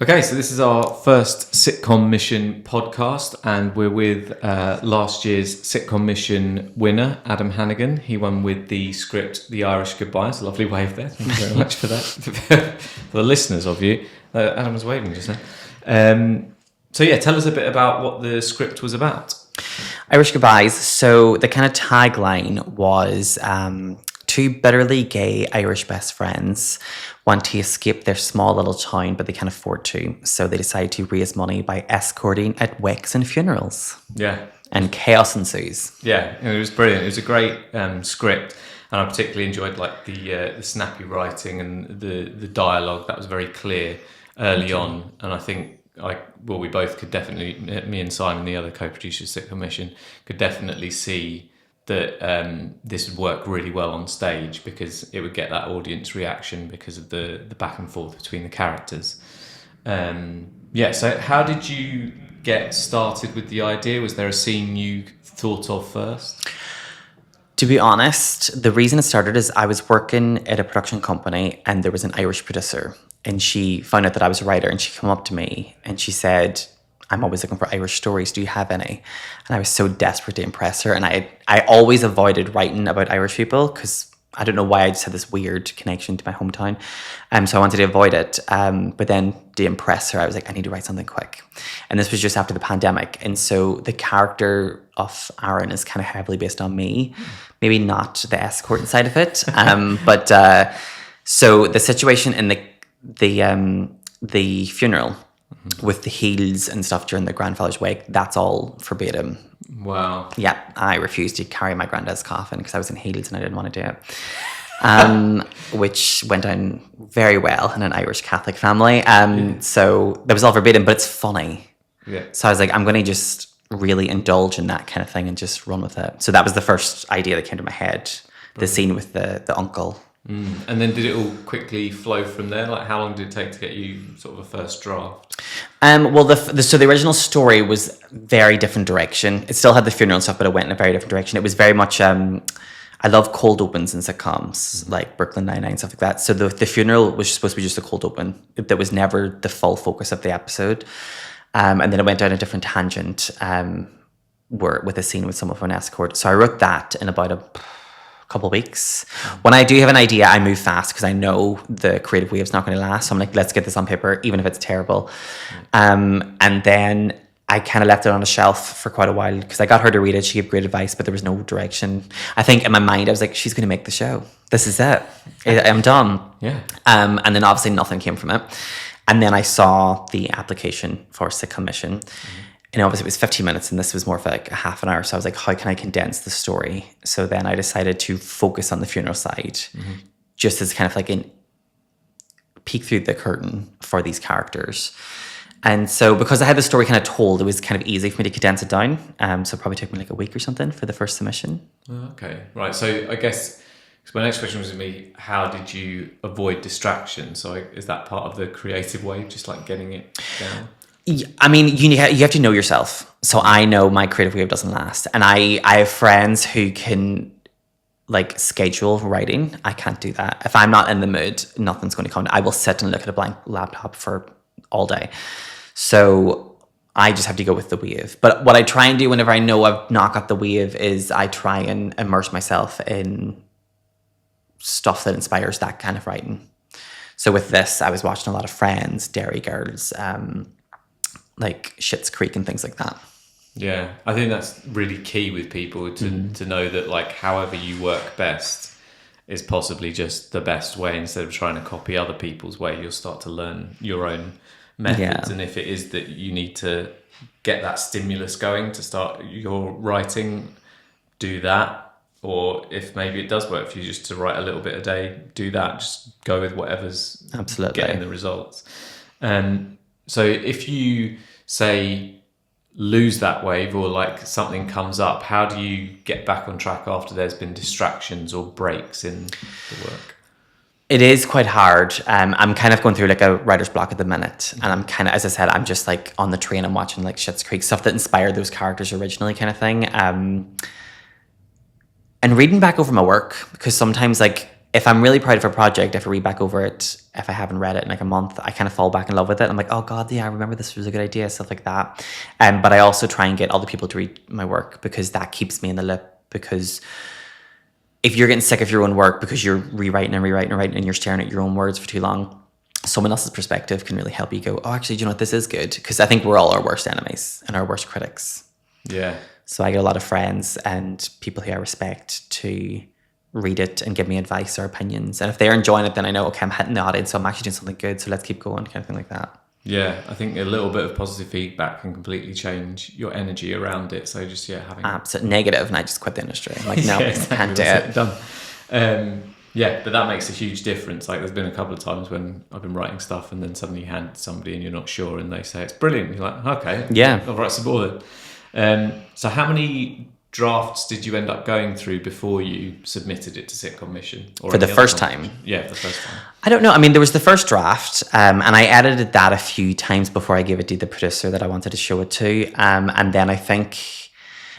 Okay, so this is our first Sitcom Mission podcast, and we're with last year's Sitcom Mission winner, Adam Hannigan. He won with the script The Irish Goodbye. It's a lovely wave there. Thank you very much for that. For the listeners of you, Adam was waving just now. So yeah, tell us a bit about what the script was about. Irish Goodbyes. So the kind of tagline was two bitterly gay Irish best friends want to escape their small little town, but they can't afford to. So they decide to raise money by escorting at wakes and funerals. Yeah. And chaos ensues. Yeah, it was brilliant. It was a great script, and I particularly enjoyed like the snappy writing and the dialogue that was very clear early on. And I think we both could definitely, me and Simon, the other co-producers of Sitcom Mission, could definitely see that this would work really well on stage because it would get that audience reaction because of the back and forth between the characters. So how did you get started with the idea? Was there a scene you thought of first? To be honest, the reason it started is I was working at a production company and there was an Irish producer, and she found out that I was a writer, and she came up to me and she said, I'm always looking for Irish stories. Do you have any? And I was so desperate to impress her. And I always avoided writing about Irish people because I don't know why, I just had this weird connection to my hometown. So I wanted to avoid it. But then to impress her, I was like, I need to write something quick. And this was just after the pandemic. And so the character of Aaron is kind of heavily based on me. Maybe not the escort side of it. So the situation in the funeral, with the heels and stuff during the grandfather's wake, that's all verbatim. Wow. Yeah, I refused to carry my granddad's coffin because I was in heels and I didn't want to do it. Which went down very well in an Irish Catholic family. So that was all verbatim, but it's funny. Yeah. So I was like, I'm going to just really indulge in that kind of thing and just run with it. So that was the first idea that came to my head. The scene with the uncle. And then did it all quickly flow from there? Like, how long did it take to get you sort of a first draft? Well, the original story was very different direction. It still had the funeral and stuff, but it went in a very different direction. It was very much, I love cold opens in sitcoms, like Brooklyn Nine-Nine, stuff like that. So the funeral was supposed to be just a cold open. That was never the full focus of the episode. And then it went down a different tangent with a scene with someone from an escort. So I wrote that in about a couple of weeks. When I do have an idea, I move fast because I know the creative wave's not going to last. So I'm like, let's get this on paper, even if it's terrible. And then I kind of left it on a shelf for quite a while because I got her to read it. She gave great advice, but there was no direction. I think in my mind, I was like, she's going to make the show. This is it. I'm done. Yeah. And then obviously nothing came from it. And then I saw the application for Sitcom Mission. And obviously it was 15 minutes and this was more of like a half an hour. So I was like, how can I condense the story? So then I decided to focus on the funeral side, just as kind of like a peek through the curtain for these characters. And so because I had the story kind of told, it was kind of easy for me to condense it down. So it probably took me like a week or something for the first submission. Okay, right. So I guess my next question was to me, how did you avoid distraction? So is that part of the creative way, just like getting it down? I mean, you have to know yourself. So I know my creative wave doesn't last. And I have friends who can like schedule writing. I can't do that. If I'm not in the mood, nothing's going to come. I will sit and look at a blank laptop for all day. So I just have to go with the wave. But what I try and do whenever I know I've not got the wave is I try and immerse myself in stuff that inspires that kind of writing. So with this, I was watching a lot of Friends, Dairy Girls, like Schitt's Creek and things like that. Yeah, I think that's really key with people to know that like however you work best is possibly just the best way. Instead of trying to copy other people's way, you'll start to learn your own methods. Yeah. And if it is that you need to get that stimulus going to start your writing, do that. Or if maybe it does work for you just to write a little bit a day, do that. Just go with whatever's absolutely getting the results. So if you say lose that wave or like something comes up, how do you get back on track after there's been distractions or breaks in the work? It is quite hard. I'm kind of going through like a writer's block at the minute. And I'm kind of, as I said, I'm just like on the train. I'm watching like Schitt's Creek, stuff that inspired those characters originally kind of thing. And reading back over my work, because sometimes like if I'm really proud of a project, if I read back over it, if I haven't read it in like a month, I kind of fall back in love with it. I'm like, oh God, yeah, I remember this was a good idea, stuff like that. But I also try and get other people to read my work because that keeps me in the loop. Because if you're getting sick of your own work because you're rewriting and you're staring at your own words for too long, someone else's perspective can really help you go, oh, actually, do you know what, this is good. Because I think we're all our worst enemies and our worst critics. Yeah. So I get a lot of friends and people who I respect to read it and give me advice or opinions. And if they're enjoying it, then I know, okay, I'm hitting the audience, so I'm actually doing something good. So let's keep going, kind of thing like that. Yeah, I think a little bit of positive feedback can completely change your energy around it. So just, having... Absolutely negative, and I just quit the industry. I'm like, no, exactly, can't do it. Done. Yeah, but that makes a huge difference. Like, there's been a couple of times when I've been writing stuff and then suddenly you hand it to somebody and you're not sure and they say it's brilliant. You're like, okay, yeah, I'll write some more then. So how many drafts did you end up going through before you submitted it to Sitcom Mission? Or for the first time? Yeah, for the first time. I don't know. I mean, there was the first draft, and I edited that a few times before I gave it to the producer that I wanted to show it to. And then I think,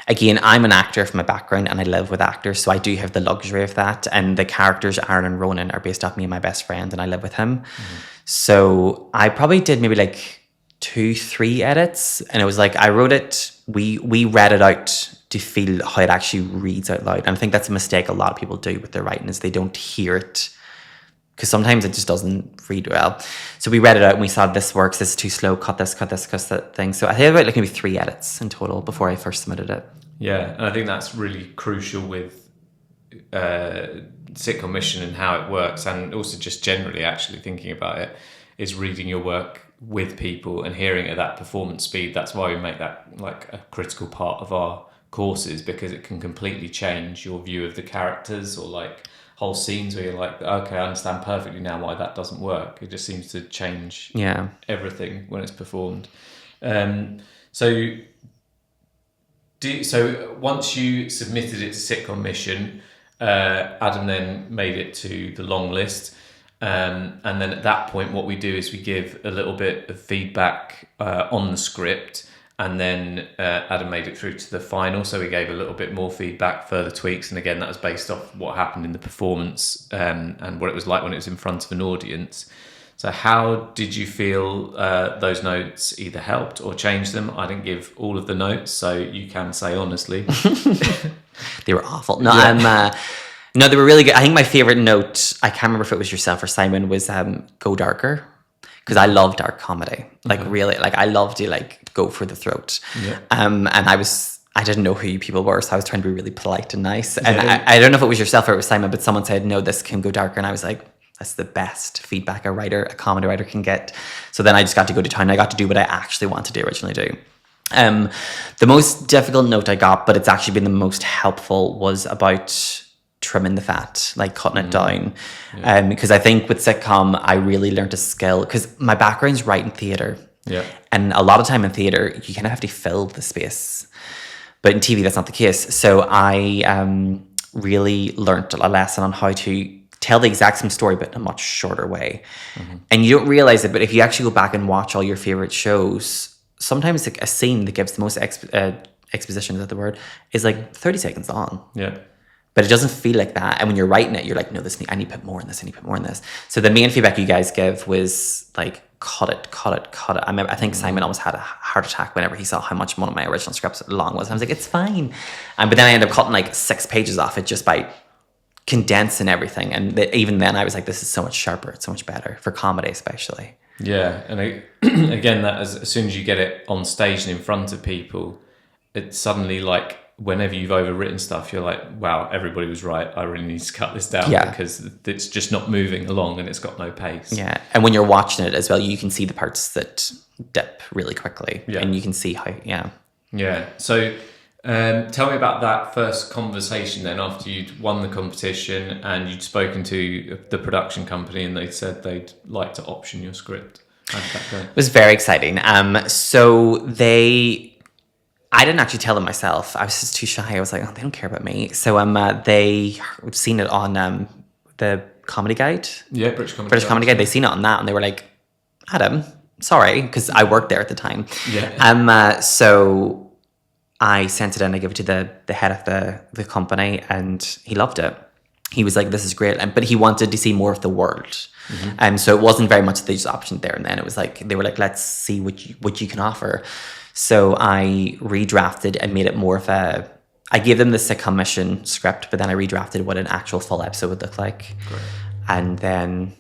again, I'm an actor from my background and I live with actors, so I do have the luxury of that. And the characters, Aaron and Ronan, are based off me and my best friend, and I live with him. Mm-hmm. So I probably did maybe like 2-3 edits, and it was like I wrote it, we read it out to feel how it actually reads out loud. And I think that's a mistake a lot of people do with their writing, is they don't hear it, because sometimes it just doesn't read well. So we read it out and we saw this works, this is too slow, cut this thing. So I think about like maybe 3 edits in total before I first submitted it. Yeah, and I think that's really crucial with Sitcom Mission and how it works, and also just generally actually thinking about it, is reading your work with people and hearing it at that performance speed. That's why we make that like a critical part of our courses, because it can completely change your view of the characters, or like whole scenes where you're like, okay, I understand perfectly now why that doesn't work. It just seems to change everything when it's performed. So once you submitted it to Sitcom Mission, Adam then made it to the long list. And then at that point, what we do is we give a little bit of feedback on the script, and then Adam made it through to the final. So we gave a little bit more feedback, further tweaks, and again, that was based off what happened in the performance and what it was like when it was in front of an audience. So how did you feel those notes either helped or changed them? I didn't give all of the notes, so you can say honestly. They were awful. No, no, they were really good. I think my favorite note, I can't remember if it was yourself or Simon, was go darker, because I love dark comedy. Like really, like I love to like go for the throat. Yeah. And I didn't know who you people were, so I was trying to be really polite and nice. And I don't know if it was yourself or it was Simon, but someone said, no, this can go darker. And I was like, that's the best feedback a comedy writer can get. So then I just got to go to town and I got to do what I actually wanted to originally do. The most difficult note I got, but it's actually been the most helpful, was about trimming the fat, like cutting it down. Because I think with sitcom, I really learned a skill, because my background's writing theatre. Yeah. And a lot of time in theatre, you kind of have to fill the space. But in TV, that's not the case. So I really learned a lesson on how to tell the exact same story, but in a much shorter way. Mm-hmm. And you don't realize it, but if you actually go back and watch all your favorite shows, sometimes like a scene that gives the most exposition, is that the word, is like 30 seconds long. Yeah. But it doesn't feel like that. And when you're writing it, you're like, no, I need to put more in this, I need to put more in this. So the main feedback you guys give was like, cut it. I think Simon almost had a heart attack whenever he saw how much one of my original scripts long was. I was like, it's fine. But then I ended up cutting like 6 pages off it just by condensing everything. And even then I was like, this is so much sharper, it's so much better for comedy especially. Yeah. And again, that as soon as you get it on stage and in front of people, it's suddenly like, whenever you've overwritten stuff, you're like, wow, everybody was right. I really need to cut this down because it's just not moving along and it's got no pace. Yeah. And when you're watching it as well, you can see the parts that dip really quickly and you can see how, Yeah. So tell me about that first conversation then, after you'd won the competition and you'd spoken to the production company and they said they'd like to option your script. How did that go? It was very exciting. So I didn't actually tell them myself. I was just too shy. I was like, oh, they don't care about me. So they seen it on the Comedy Guide. Yeah, British Comedy Guide. They seen it on that and they were like, Adam, sorry, because I worked there at the time. Yeah. So I sent it in. I gave it to the head of the company and he loved it. He was like, this is great. But he wanted to see more of the world. So it wasn't very much they just optioned there and then. It was like they were like, let's see what you can offer. So I redrafted and made it more of a. I gave them the sitcom mission script, but then I redrafted what an actual full episode would look like. Great. And then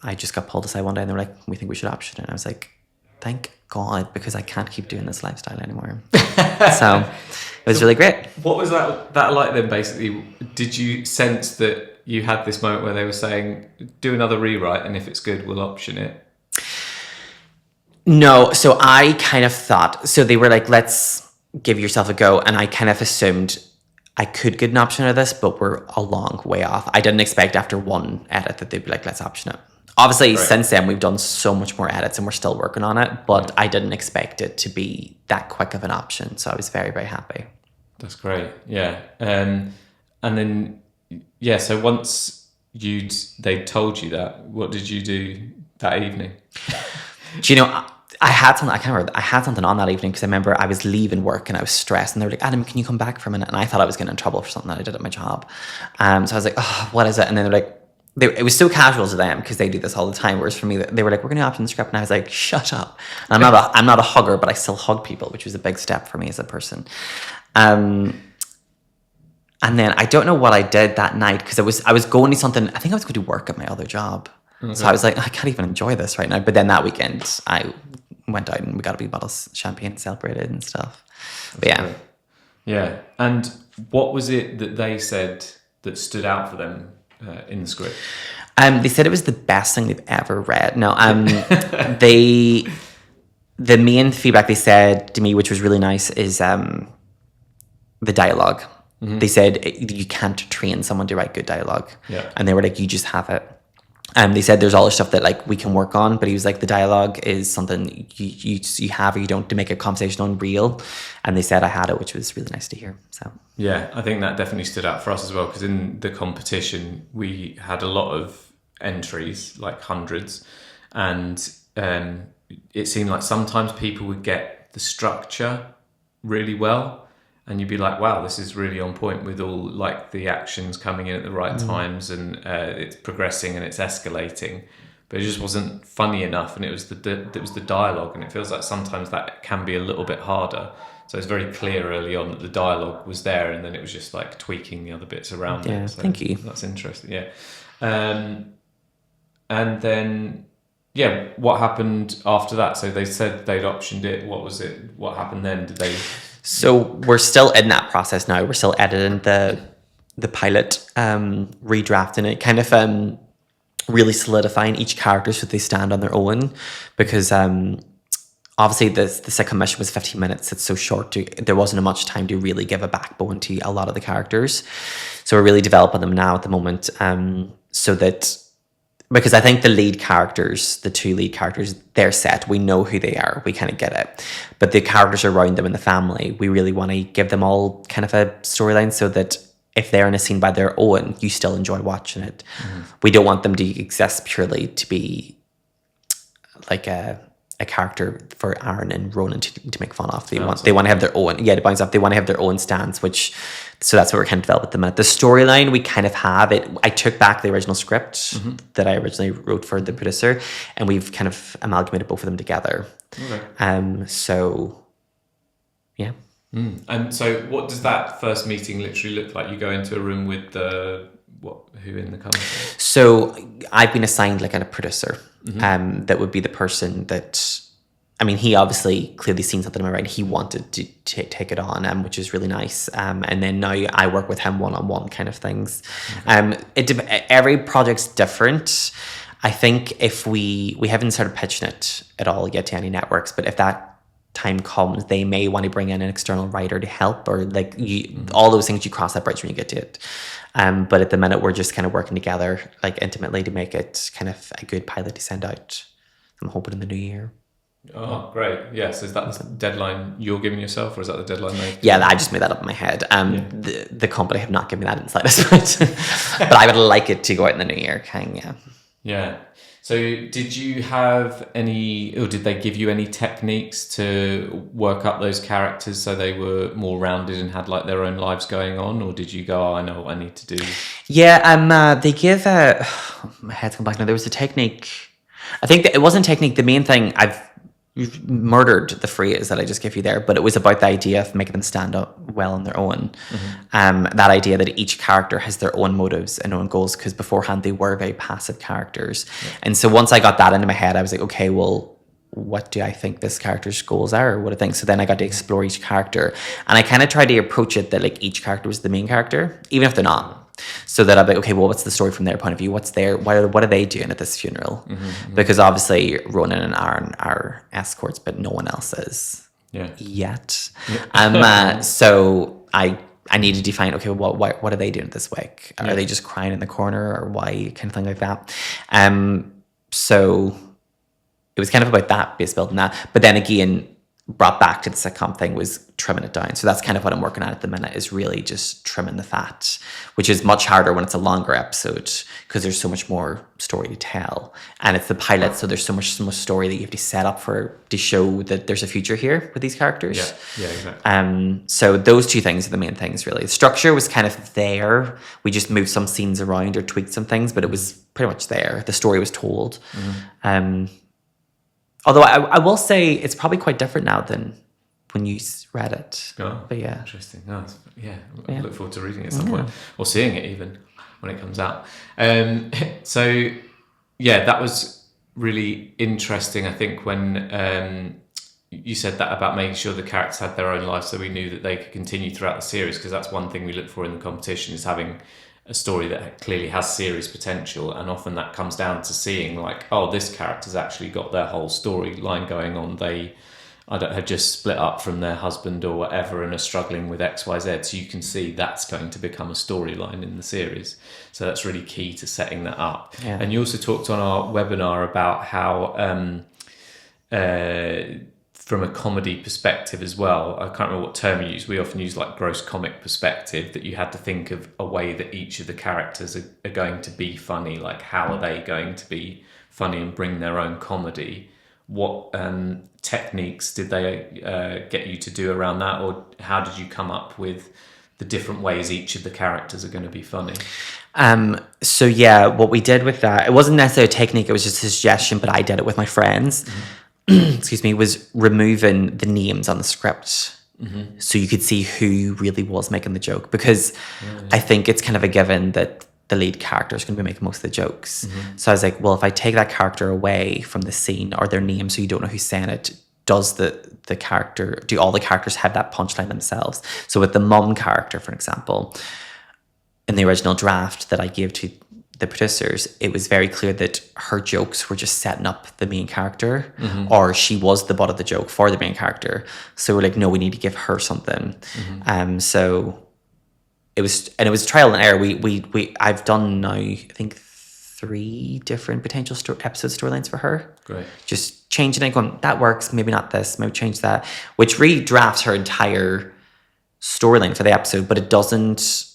I just got pulled aside one day and they were like, we think we should option it. And I was like, thank God, because I can't keep doing this lifestyle anymore. So it was really great. What was that like then, basically? Did you sense that you had this moment where they were saying, do another rewrite and if it's good, we'll option it? No, so I kind of thought, so they were like, let's give yourself a go. And I kind of assumed I could get an option of this, but we're a long way off. I didn't expect after one edit that they'd be like, let's option it. Obviously, since then, we've done so much more edits and we're still working on it, but I didn't expect it to be that quick of an option. So I was very, very happy. That's great. Yeah. And then, yeah, so once they told you that, what did you do that evening? Do you know, I had something, I can't remember, I had something on that evening because I remember I was leaving work and I was stressed and they were like, Adam, can you come back for a minute? And I thought I was getting in trouble for something that I did at my job. So I was like, oh, what is it? And then they're like, it was so casual to them because they do this all the time. Whereas for me, they were like, we're going to option the script. And I was like, shut up. And I'm not a hugger, but I still hug people, which was a big step for me as a person. And then I don't know what I did that night because I was going to something, I think I was going to work at my other job. Okay. So I was like, I can't even enjoy this right now. But then that weekend, I went out and we got a big bottle of champagne, celebrated and stuff. But yeah. Great. Yeah. And what was it that they said that stood out for them in the script? They said it was the best thing they've ever read. No, the main feedback they said to me, which was really nice, is the dialogue. Mm-hmm. They said you can't train someone to write good dialogue. Yeah. And they were like, you just have it. They said there's all the stuff that like we can work on, but he was like, the dialogue is something you have or you don't to make a conversation unreal. And they said I had it, which was really nice to hear. So yeah, I think that definitely stood out for us as well because in the competition we had a lot of entries, like hundreds, and it seemed like sometimes people would get the structure really well. And you'd be like, wow, this is really on point with all like the actions coming in at the right times and it's progressing and it's escalating. But it just wasn't funny enough. And it was the dialogue. And it feels like sometimes that can be a little bit harder. So it's very clear early on that the dialogue was there and then it was just like tweaking the other bits around it. So thank you. That's interesting, yeah. And then, yeah, what happened after that? So they said they'd optioned it. What was it? What happened then? Did they... So we're still in that process now. We're still editing the pilot, redrafting it, kind of really solidifying each character so they stand on their own. Because obviously the sitcom mission was 15 minutes. It's so short. There wasn't much time to really give a backbone to a lot of the characters. So we're really developing them now at the moment, so that... Because I think the two lead characters, they're set. We know who they are. We kind of get it. But the characters around them in the family, we really want to give them all kind of a storyline so that if they're in a scene by their own, you still enjoy watching it. Mm-hmm. We don't want them to exist purely to be like a character for Aaron and Ronan to make fun of. They want to have their own, to bounce off. They want to have their own stance, so that's what we're kind of developing at the minute. The storyline, we kind of have it. I took back the original script that I originally wrote for the producer, and we've kind of amalgamated both of them together. Okay. So, yeah. And so what does that first meeting literally look like? You go into a room with who in the company? So I've been assigned like a producer. That would be the person that, I mean, he obviously clearly seen something in my writing. He wanted to take it on, which is really nice. And then now I work with him one-on-one kind of things. Every project's different. I think if we haven't started pitching it at all yet to any networks, but if that time comes, they may want to bring in an external writer to help, or like all those things, you cross that bridge when you get to it. But at the minute, we're just kind of working together, like intimately, to make it kind of a good pilot to send out. I'm hoping in the new year. Oh, great. Yes. Is that the deadline you're giving yourself, or is that the deadline they... Yeah, I just made that up in my head. The company have not given me that in the slightest, but I would like it to go out in the new year. Yeah. So did you have any, or did they give you any techniques to work up those characters so they were more rounded and had like their own lives going on, or did you go, oh, I know what I need to do? Yeah, they give my head's come back now. There was a technique. I think that it wasn't technique. The main thing you've murdered the phrase that I just gave you there, but it was about the idea of making them stand up well on their own. That idea that each character has their own motives and own goals, because beforehand they were very passive characters. And so once I got that into my head, I was like, okay, well, what do I think this character's goals are, or what I think? So then I got to explore each character, and I kind of tried to approach it that like each character was the main character, even if they're not. So that I'm like, okay, well, what's the story from their point of view? What are they doing at this funeral? Because obviously Ronan and Aaron are escorts, but no one else is yet. So I needed to find, okay, what are they doing at this wake? Are they just crying in the corner, or why, kind of thing like that? So it was kind of about that, base building that. But then again, brought back to the sitcom thing was trimming it down. So that's kind of what I'm working at the minute, is really just trimming the fat, which is much harder when it's a longer episode, because there's so much more story to tell. And it's the pilot, so there's so much story that you have to set up to show that there's a future here with these characters. Yeah, exactly. So those two things are the main things, really. The structure was kind of there. We just moved some scenes around or tweaked some things, but it was pretty much there. The story was told. Although I will say it's probably quite different now than when you read it. Oh, but yeah. Interesting. I look forward to reading it at some point, or seeing it even when it comes out. So, yeah, that was really interesting. I think when you said that about making sure the characters had their own lives, so we knew that they could continue throughout the series, because that's one thing we look for in the competition, is having a story that clearly has series potential, and often that comes down to seeing like, oh, this character's actually got their whole storyline going on. They have just split up from their husband or whatever and are struggling with XYZ, so you can see that's going to become a storyline in the series. So that's really key to setting that up. And you also talked on our webinar about how from a comedy perspective as well, I can't remember what term you use, we often use like gross comic perspective, that you had to think of a way that each of the characters are going to be funny, like how are they going to be funny and bring their own comedy. What techniques did they get you to do around that, or how did you come up with the different ways each of the characters are going to be funny? So yeah, what we did with that, it wasn't necessarily a technique, it was just a suggestion, but I did it with my friends. Excuse me, was removing the names on the script, so you could see who really was making the joke, because I think it's kind of a given that the lead character is going to be making most of the jokes. So I was like, well, if I take that character away from the scene or their name, so you don't know who's saying it, do all the characters have that punchline themselves? So with the mum character, for example, in the original draft that I gave to the producers, it was very clear that her jokes were just setting up the main character, or she was the butt of the joke for the main character. So we're like, no, we need to give her something. So it was trial and error. I've done now, I think, 3 different potential episode storylines for her. Great. Just changing it, going, that works, maybe not this, maybe change that, which redrafts her entire storyline for the episode, but it doesn't.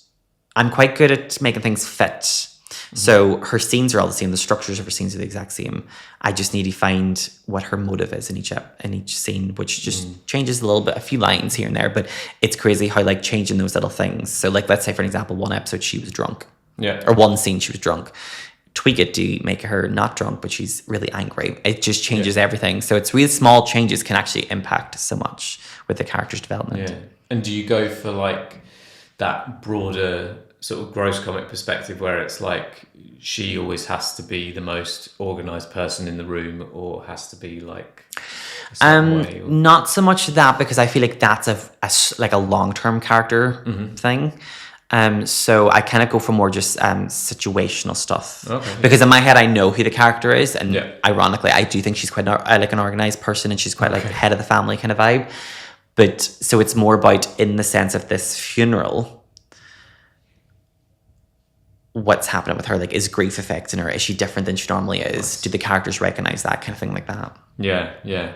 I'm quite good at making things fit. So her scenes are all the same. The structures of her scenes are the exact same. I just need to find what her motive is in each scene, which just changes a little bit, a few lines here and there. But it's crazy how like changing those little things. So like, let's say for example, one episode she was drunk, or one scene she was drunk. Tweak it to make her not drunk, but she's really angry. It just changes everything. So it's really small changes can actually impact so much with the character's development. Yeah. And do you go for like that broader sort of gross comic perspective where it's like she always has to be the most organized person in the room, or has to be like a certain way, or... Not so much that, because I feel like that's a long-term character thing. So I kind of go for more just situational stuff, because in my head I know who the character is, and ironically I do think she's quite like an organized person, and she's quite like head of the family kind of vibe. But so it's more about, in the sense of this funeral, what's happening with her, like, is grief affecting her? Is she different than she normally is? Do the characters recognize that kind of thing, like that? Yeah.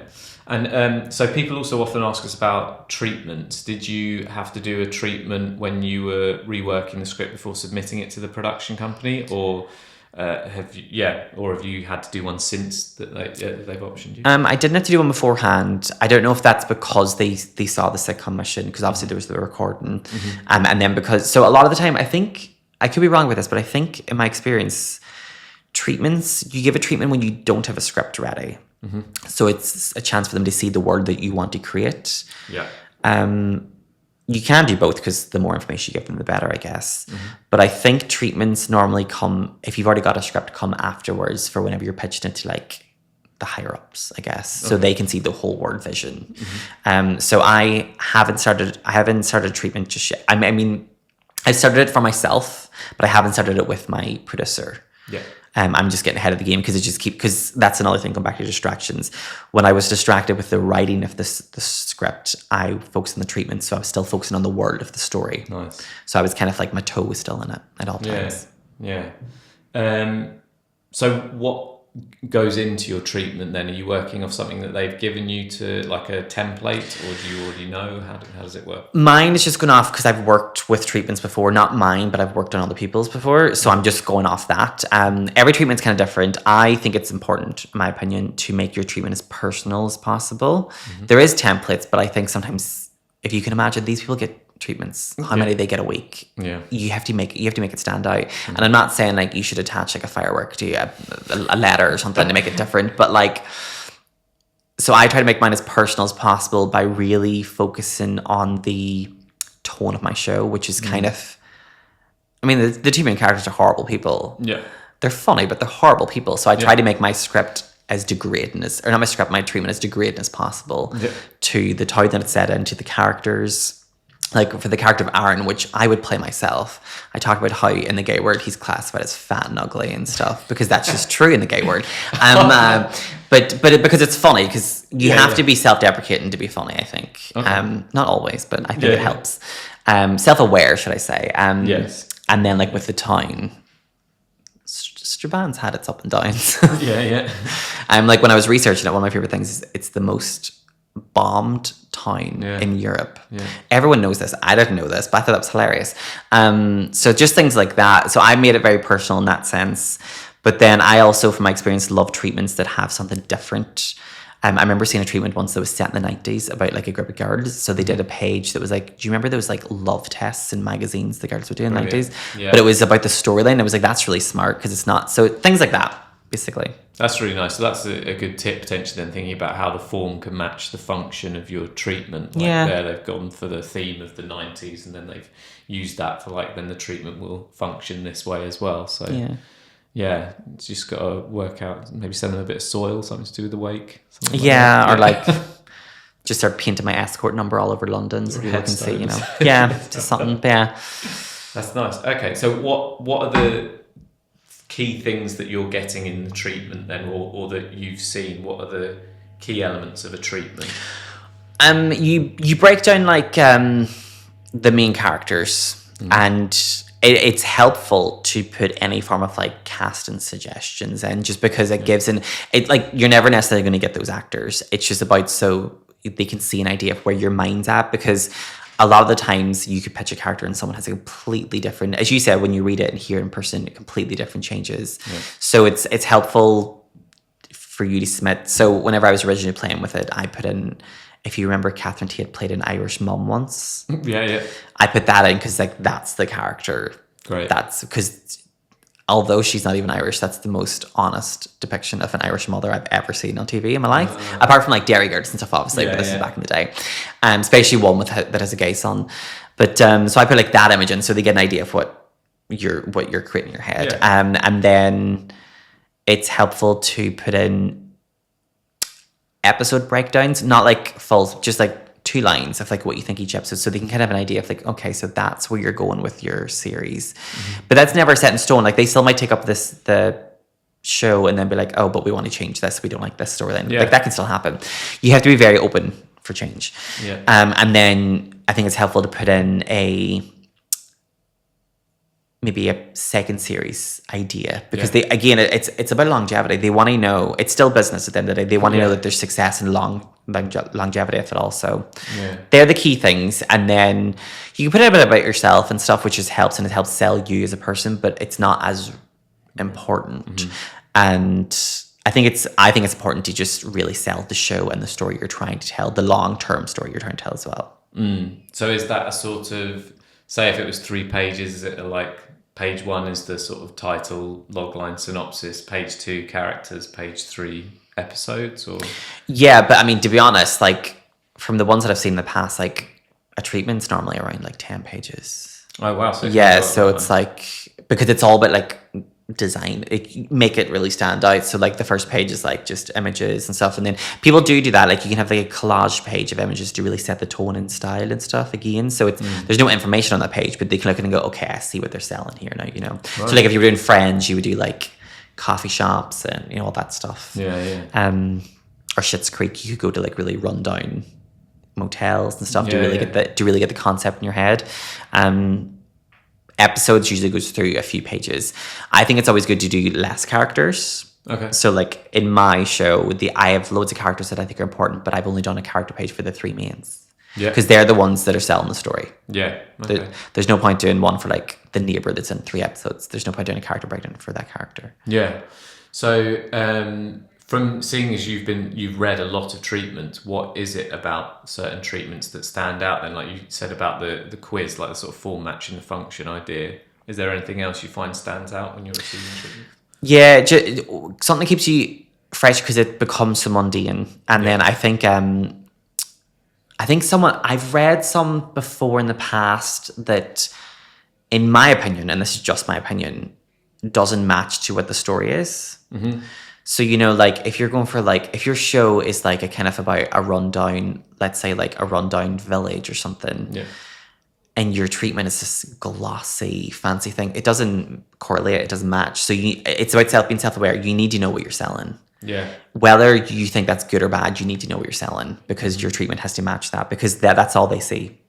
And so people also often ask us about treatments. Did you have to do a treatment when you were reworking the script before submitting it to the production company, or Have you, or have you had to do one since that they've optioned you? I didn't have to do one beforehand. I don't know if that's because they saw the sitcom mission, because obviously there was the recording, and then because a lot of the time, I think I could be wrong with this, but I think in my experience, treatments, you give a treatment when you don't have a script ready, so it's a chance for them to see the world that you want to create. Yeah. You can do both, because the more information you give them, the better, I guess. But I think treatments normally come, if you've already got a script, come afterwards for whenever you're pitching it to like the higher ups, I guess, so they can see the whole word vision. So I haven't started treatment just yet. I mean, I started it for myself, but I haven't started it with my producer. Yeah. I'm just getting ahead of the game, because that's another thing, going back to distractions. When I was distracted with the writing of the script, I focused on the treatment, so I was still focusing on the world of the story. Nice. So I was kind of like, my toe was still in it at all times. Yeah. So what goes into your treatment then? Are you working off something that they've given you, to like a template, or do you already know? How does it work? Mine is just going off, because I've worked with treatments before, not mine, but I've worked on other people's before, so I'm just going off that. Every treatment's kind of different. I think it's important, in my opinion, to make your treatment as personal as possible. There is templates, but I think sometimes, if you can imagine, these people get treatments, how many they get a week, you have to make it stand out. And I'm not saying like you should attach like a firework to a letter or something to make it different, but like, so I try to make mine as personal as possible by really focusing on the tone of my show, which is kind of, I mean, the two main characters are horrible people. They're funny, but they're horrible people, so I try to make my script as degrading as, or not my script, my treatment as degrading as possible to the town that it's set in, to the characters. Like for the character of Aaron, which I would play myself, I talk about how in the gay world he's classified as fat and ugly and stuff, because that's just true in the gay world. But because it's funny, because you have to be self-deprecating to be funny, I think. Not always, but I think it helps. Self-aware, should I say. Yes. And then like with the town, Strabon's had its up and downs. Like when I was researching it, one of my favorite things is it's the most bombed town in Europe. Everyone knows this. I didn't know this, but I thought that was hilarious. So just things like that. So I made it very personal in that sense. But then I also, from my experience, love treatments that have something different. I remember seeing a treatment once that was set in the 90s about like a group of girls. So they did a page that was like, do you remember there was like love tests in magazines the girls would do in the 90s? But it was about the storyline. It was like, that's really smart, because it's not. So things like that, basically. That's really nice. So that's a good tip, potentially, then, thinking about how the form can match the function of your treatment. Like there they've gone for the theme of the 90s, and then they've used that for like, then the treatment will function this way as well. So it's just got to work out, maybe send them a bit of soil, something to do with the wake. Or like just start painting my escort number all over London so people can see, you know. Just something, That's nice. Okay, so what are the key things that you're getting in the treatment then, or that you've seen? What are the key elements of a treatment? You break down like the main characters, and it's helpful to put any form of like casting suggestions in, just because it gives it like, you're never necessarily going to get those actors. It's just about so they can see an idea of where your mind's at, because a lot of the times you could pitch a character and someone has a completely different, as you said, when you read it and hear it in person, completely different changes. So it's helpful for you to submit. So whenever I was originally playing with it, I put in, if you remember, Catherine Tate played an Irish mum once. I put that in because like that's the character. Great. That's because although she's not even Irish, that's the most honest depiction of an Irish mother I've ever seen on TV in my life. Apart from like Dairy Girls and stuff, obviously, but this is back in the day. Especially one that has a gay son. But so I put like that image in, so they get an idea of what you're creating in your head. And then it's helpful to put in episode breakdowns, not like full, just like 2 lines of like what you think each episode, so they can kind of have an idea of like, okay, so that's where you're going with your series. But that's never set in stone. Like they still might take up the show and then be like, oh, but we want to change this, we don't like this storyline. Like that can still happen. You have to be very open for change. And then I think it's helpful to put in maybe a second series idea, because they, again, it's about longevity. They want to know, it's still business at the end of the day. They want to know that there's success and longevity of it also. They're the key things. And then you can put in a bit about yourself and stuff, which just helps, and it helps sell you as a person, but it's not as important. And I think it's important to just really sell the show and the story you're trying to tell, the long-term story you're trying to tell as well. So is that a sort of, say if it was 3 pages, is it like page 1 is the sort of title, logline, synopsis, page 2 characters, page 3 episodes, or? Yeah, but I mean, to be honest, like from the ones that I've seen in the past, like a treatment's normally around like 10 pages. Oh wow! So it's like, because it's all about like design, make it really stand out. So like the first page is like just images and stuff, and then people do that. Like you can have like a collage page of images to really set the tone and style and stuff again. So it's there's no information on that page, but they can look at it and go, okay, I see what they're selling here now. You know, right. So like if you were doing Friends, you would do like coffee shops and all that stuff. Yeah. Or Schitt's Creek, you could go to like really rundown motels and stuff to really get the concept in your head. Episodes usually goes through a few pages. I think it's always good to do less characters. Okay. So like in my show, I have loads of characters that I think are important, but I've only done a character page for the 3 mains. Yeah. Because they're the ones that are selling the story. Yeah. Okay. There's no point doing one for like the neighbor that's in 3 episodes. There's no point doing a character breakdown for that character. Yeah. So from seeing as you've read a lot of treatments, what is it about certain treatments that stand out then? Like you said about the quiz, like the sort of form matching the function idea. Is there anything else you find stands out when you're receiving treatment? Yeah, something that keeps you fresh because it becomes so mundane. And then I think I've read some before in the past that, in my opinion, and this is just my opinion, doesn't match to what the story is. Mm-hmm. So, like if you're going for like, if your show is like a kind of about a rundown, let's say like a rundown village or something, and your treatment is this glossy, fancy thing, it doesn't correlate, it doesn't match. So it's about being self-aware. You need to know what you're selling. Yeah. Whether you think that's good or bad, you need to know what you're selling, because your treatment has to match that, because that's all they see.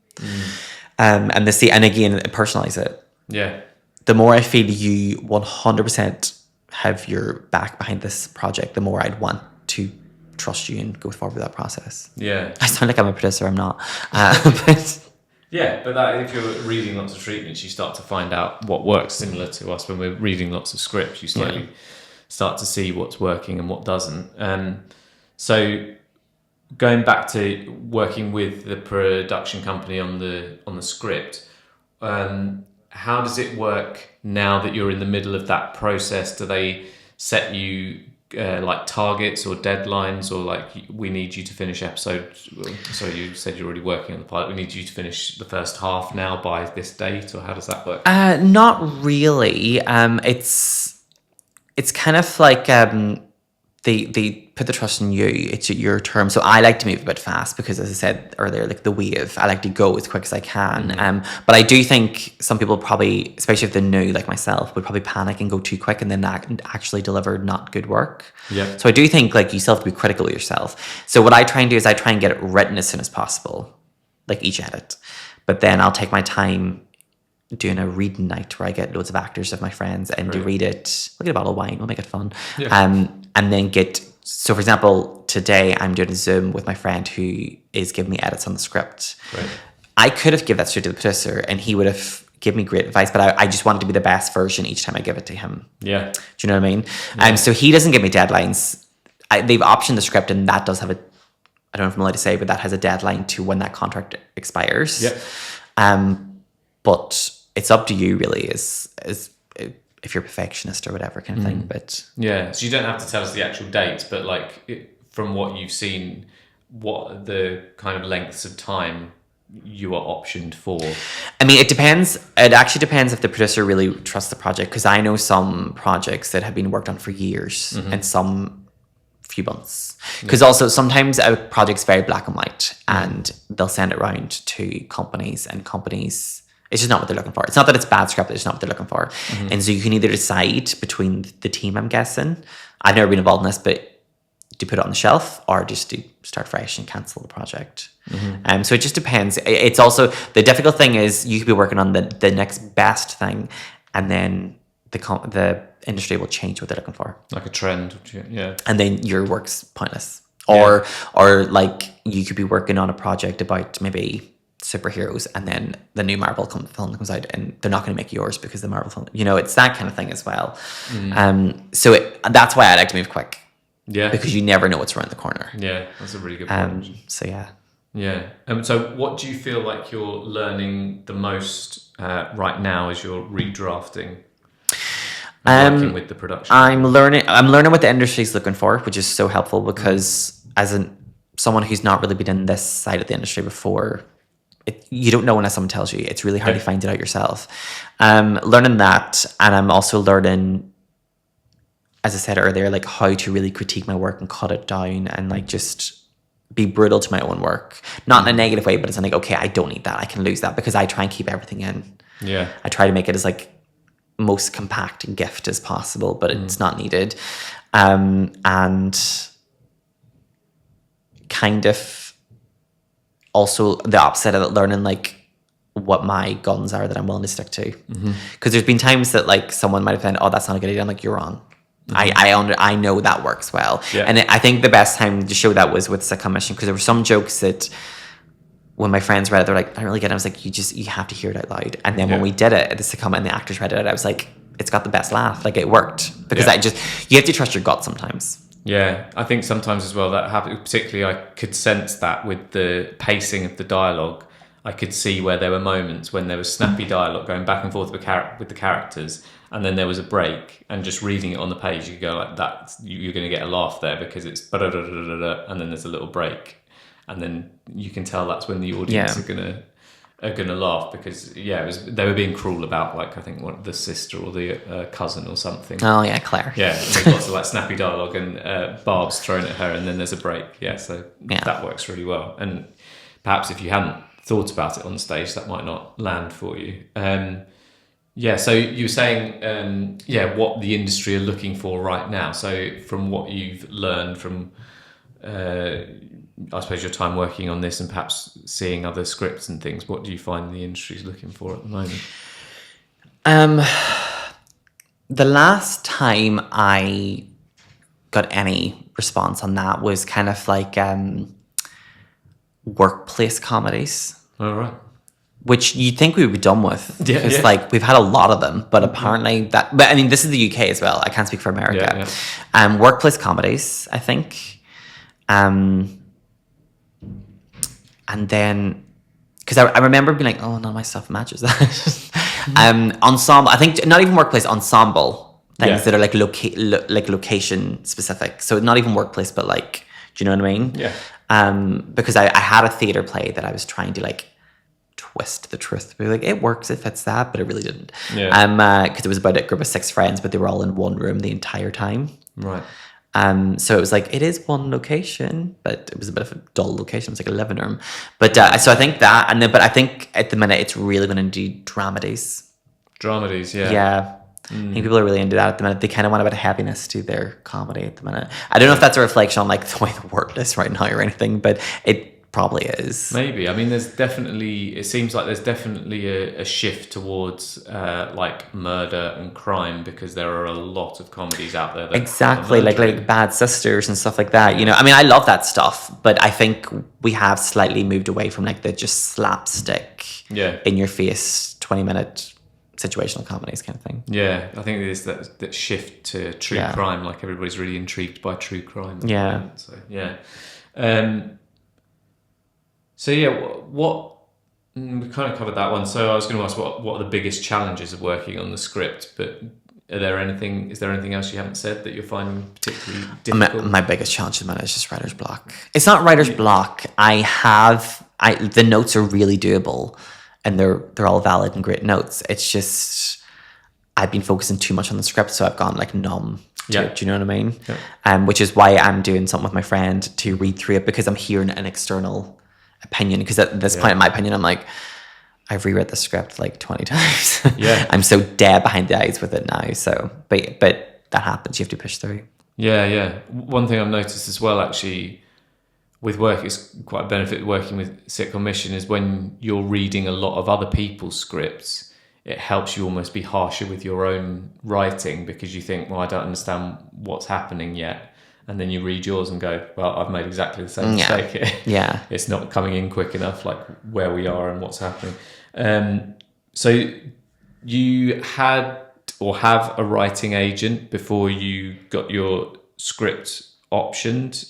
And again, personalize it. Yeah. The more I feel you 100% have your back behind this project, the more I'd want to trust you and go forward with that process. Yeah. I sound like I'm a producer, I'm not. But yeah, but if you're reading lots of treatments, you start to find out what works. Similar to us when we're reading lots of scripts, you slowly start to see what's working and what doesn't. So going back to working with the production company on the script, how does it work now that you're in the middle of that process? Do they set you like targets or deadlines, or like, we need you to finish episode? Sorry, you said you're already working on the pilot. We need you to finish the first half now by this date, or how does that work? Not really. It's kind of like they put the trust in you. It's your term. So I like to move a bit fast because, as I said earlier, like the wave, I like to go as quick as I can. But I do think some people probably, especially if they're new like myself, would probably panic and go too quick and then actually deliver not good work. Yeah. So I do think like you still have to be critical of yourself. So what I try and do is I try and get it written as soon as possible, like each edit. But then I'll take my time doing a reading night where I get loads of actors of my friends and to read it. We'll get a bottle of wine, we'll make it fun. Yeah. And then so for example, today I'm doing a Zoom with my friend who is giving me edits on the script. Right. I could have given that straight to the producer and he would have given me great advice, but I just wanted to be the best version each time I give it to him. Yeah. Do you know what I mean? Yeah. So he doesn't give me deadlines. They've optioned the script, and that does have I don't know if I'm allowed to say, but that has a deadline to when that contract expires. Yeah. But it's up to you really, is if you're a perfectionist or whatever kind of thing. But yeah, so you don't have to tell us the actual dates, but like from what you've seen, what the kind of lengths of time you are optioned for? I mean, it depends. It actually depends if the producer really trusts the project, because I know some projects that have been worked on for years and some few months. Because also sometimes a project's very black and white and they'll send it around to companies, and companies, it's just not what they're looking for. It's not that it's bad script, it's just not what they're looking for. And so you can either decide between the team, I'm guessing. I've never been involved in this, but to put it on the shelf or just to start fresh and cancel the project. So it just depends. It's also, the difficult thing is you could be working on the next best thing, and then the industry will change what they're looking for. Like a trend, yeah. And then your work's pointless. Or like you could be working on a project about maybe superheroes, and then the new Marvel film comes out, and they're not going to make yours because the Marvel film, it's that kind of thing as well. So that's why I like to move quick. Yeah. Because you never know what's around the corner. Yeah, that's a really good point. So yeah. Yeah. So what do you feel like you're learning the most right now as you're redrafting and working with the production? I'm learning what the industry's looking for, which is so helpful because as someone who's not really been in this side of the industry before, you don't know unless someone tells you. It's really hard to find it out yourself. Learning that, and I'm also learning, as I said earlier, like how to really critique my work and cut it down and like just be brutal to my own work. Not in a negative way, but it's like, okay, I don't need that. I can lose that because I try and keep everything in. Yeah. I try to make it as like most compact and gift as possible, but it's not needed. And kind of also the opposite of it, learning like what my guns are that I'm willing to stick to. Because there's been times that like someone might have said, oh, that's not a good idea. I'm like, you're wrong. I know that works well. Yeah. And I think the best time to show that was with Sitcom Mission, because there were some jokes that when my friends read it, they're like, I don't really get it. I was like, you have to hear it out loud. And then when we did it at the Sitcom and the actors read it, I was like, it's got the best laugh. Like it worked. Because you have to trust your gut sometimes. Yeah, I think sometimes as well that happened. Particularly, I could sense that with the pacing of the dialogue. I could see where there were moments when there was snappy dialogue going back and forth with the characters, and then there was a break. And just reading it on the page, you go like that. You're going to get a laugh there because it's and then there's a little break, and then you can tell that's when the audience are gonna laugh because they were being cruel about like I think the sister or the cousin or something. Oh yeah, Claire. Yeah, there's lots of like snappy dialogue and Barb's thrown at her and then there's a break. Yeah, so that works really well. And perhaps if you hadn't thought about it on stage, that might not land for you. So you were saying what the industry are looking for right now. So from what you've learned from I suppose your time working on this and perhaps seeing other scripts and things, what do you find the industry's looking for at the moment? The last time I got any response on that was kind of like workplace comedies. All right. Which you'd think we would be done with. Yeah, because like we've had a lot of them, but apparently but I mean this is the UK as well. I can't speak for America. Yeah. Workplace comedies, I think. And then, because I remember being like, oh, none of my stuff matches that. Ensemble, I think not even workplace, ensemble things that are like location specific. So not even workplace, but like, do you know what I mean? Yeah. Because I had a theatre play that I was trying to like twist the truth. Be like, it works, it fits that, but it really didn't. Yeah. Because it was about a group of 6 friends, but they were all in one room the entire time. Right. So it was like, it is one location, but it was a bit of a dull location. It was like a living room. But so I think that, but I think at the minute it's really going to do dramedies. Dramedies, yeah. Yeah. I think people are really into that at the minute. They kind of want a bit of happiness to their comedy at the minute. I don't know if that's a reflection on like the way the world is right now or anything, but it probably is. Maybe. I mean, it seems like there's definitely a shift towards like murder and crime because there are a lot of comedies out there. That exactly, like Bad Sisters and stuff like that. You know, I mean, I love that stuff, but I think we have slightly moved away from like the just slapstick, in your face, 20-minute situational comedies kind of thing. Yeah, I think there's that shift to true crime. Like everybody's really intrigued by true crime. Yeah. So yeah. What we kind of covered that one. So I was going to ask what are the biggest challenges of working on the script, but is there anything else you haven't said that you're finding particularly difficult? My biggest challenge at the minute is just writer's block. It's not writer's block. The notes are really doable and they're all valid and great notes. It's just I've been focusing too much on the script, so I've gone like numb. Do you know what I mean? Yeah. Which is why I'm doing something with my friend to read through it because I'm hearing an external opinion, because at this point in my opinion I'm like, I've reread the script like 20 times. I'm so dead behind the eyes with it now, so but that happens, you have to push through. One thing I've noticed as well actually with work, it's quite a benefit working with Sitcom Mission, is when you're reading a lot of other people's scripts, it helps you almost be harsher with your own writing because you think, well, I don't understand what's happening yet. and then you read yours and go, well, I've made exactly the same mistake here. Yeah. It's not coming in quick enough, like where we are and what's happening. So you had or have a writing agent before you got your script optioned.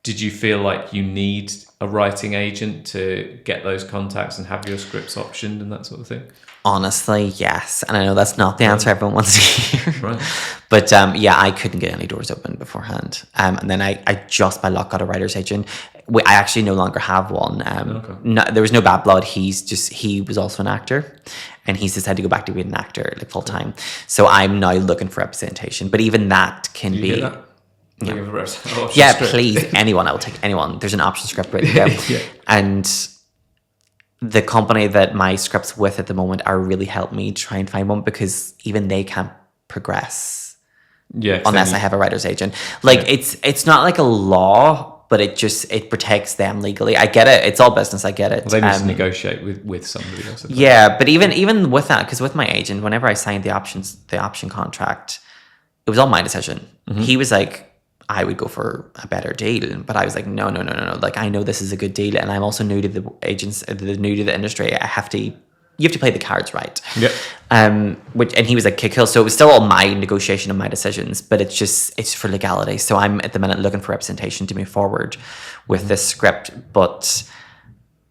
Did you feel like you need a writing agent to get those contacts and have your scripts optioned and that sort of thing? Honestly, yes. And I know that's not the answer everyone wants to hear. Right. But yeah, I couldn't get any doors open beforehand. And then I just by luck got a writer's agent. I actually no longer have one. There was no bad blood. He was also an actor, and he's decided to go back to being an actor like full time. So I'm now looking for representation. But even that can Did be. you get that? Yeah, please, anyone. I will take anyone. There's an option script ready to go. Yeah. And the company that my script's with at the moment are really helped me try and find one, because even they can't progress unless I have a writer's agent. Like it's not like a law, but it protects them legally. I get it. It's all business. I get it. Well, they need to negotiate with somebody else. Yeah, but even with that, because with my agent, whenever I signed the option contract, it was all my decision. Mm-hmm. He was like, I would go for a better deal, but I was like, no. Like, I know this is a good deal, and I'm also new to the new to the industry. You have to play the cards right. Yeah. And he was like, okay, cool. So it was still all my negotiation and my decisions, but it's for legality. So I'm at the minute looking for representation to move forward with this script. But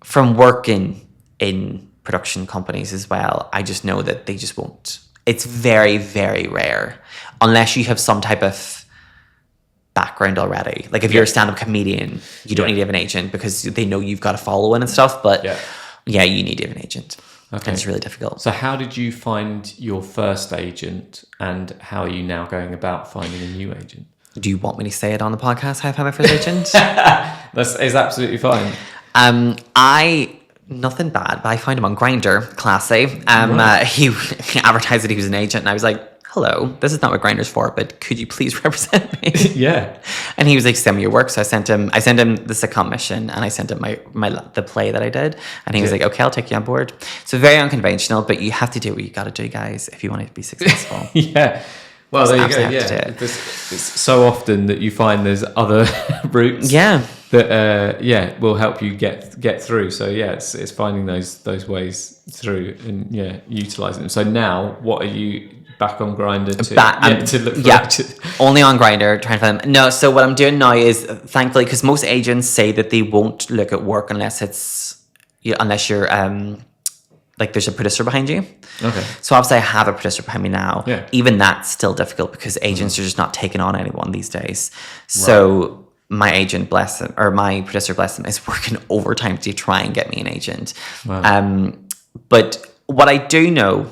from working in production companies as well, I just know that they just won't. It's very, very rare, unless you have some type of background already. Like if you're a stand-up comedian, you don't need to have an agent because they know you've got a following and stuff. But yeah, you need to have an agent. Okay. And it's really difficult. So how did you find your first agent, and how are you now going about finding a new agent? Do you want me to say it on the podcast, how I found my first agent? That's absolutely fine. Nothing bad, but I found him on Grindr, classy. Right. He advertised that he was an agent, and I was like, hello, this is not what Grindr's for, but could you please represent me? Yeah. And he was like, send me your work. So I sent him the sitcom mission, and I sent him the play that I did. And he was like, okay, I'll take you on board. So very unconventional, but you have to do what you got to do, guys, if you want to be successful. Yeah. Well, there you go. Yeah. It's so often that you find there's other routes. Yeah. That will help you get through. So yeah, it's finding those ways through and utilizing them. So now, what are you back on Grindr to look for? Only on Grindr, trying to find them. No, so what I'm doing now is, thankfully, because most agents say that they won't look at work unless you're like there's a producer behind you. Okay. So obviously I have a producer behind me now. Yeah. Even that's still difficult because agents are just not taking on anyone these days. So my agent, bless him, or my producer, bless him, is working overtime to try and get me an agent. Wow. But what I do know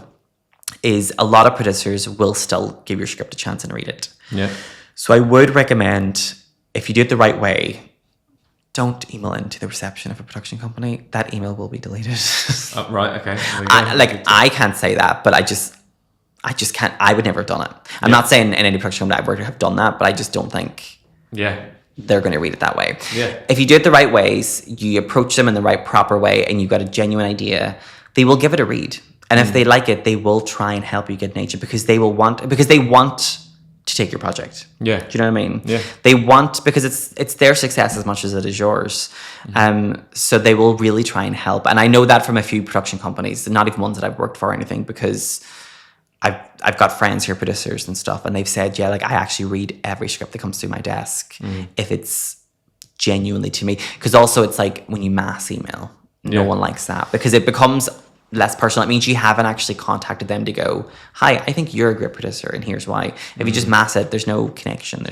is a lot of producers will still give your script a chance and read it. Yeah. So I would recommend, if you do it the right way, don't email into the reception of a production company. That email will be deleted. Oh, right. Okay. I can't say that, but I just can't. I would never have done it. I'm not saying in any production company I've worked have done that, but I just don't think they're going to read it that way. Yeah. If you do it the right ways, you approach them in the right proper way, and you've got a genuine idea, they will give it a read. And if they like it, they will try and help you get an agent because they want to take your project. Yeah. Do you know what I mean? Yeah. They want, because it's their success as much as it is yours. So they will really try and help. And I know that from a few production companies, not even ones that I've worked for or anything, because I've got friends who are producers and stuff, and they've said, I actually read every script that comes through my desk if it's genuinely to me. Because also it's like when you mass email, no one likes that because it becomes less personal. It means you haven't actually contacted them to go, hi, I think you're a great producer and here's why. If you just mass it, there's no connection.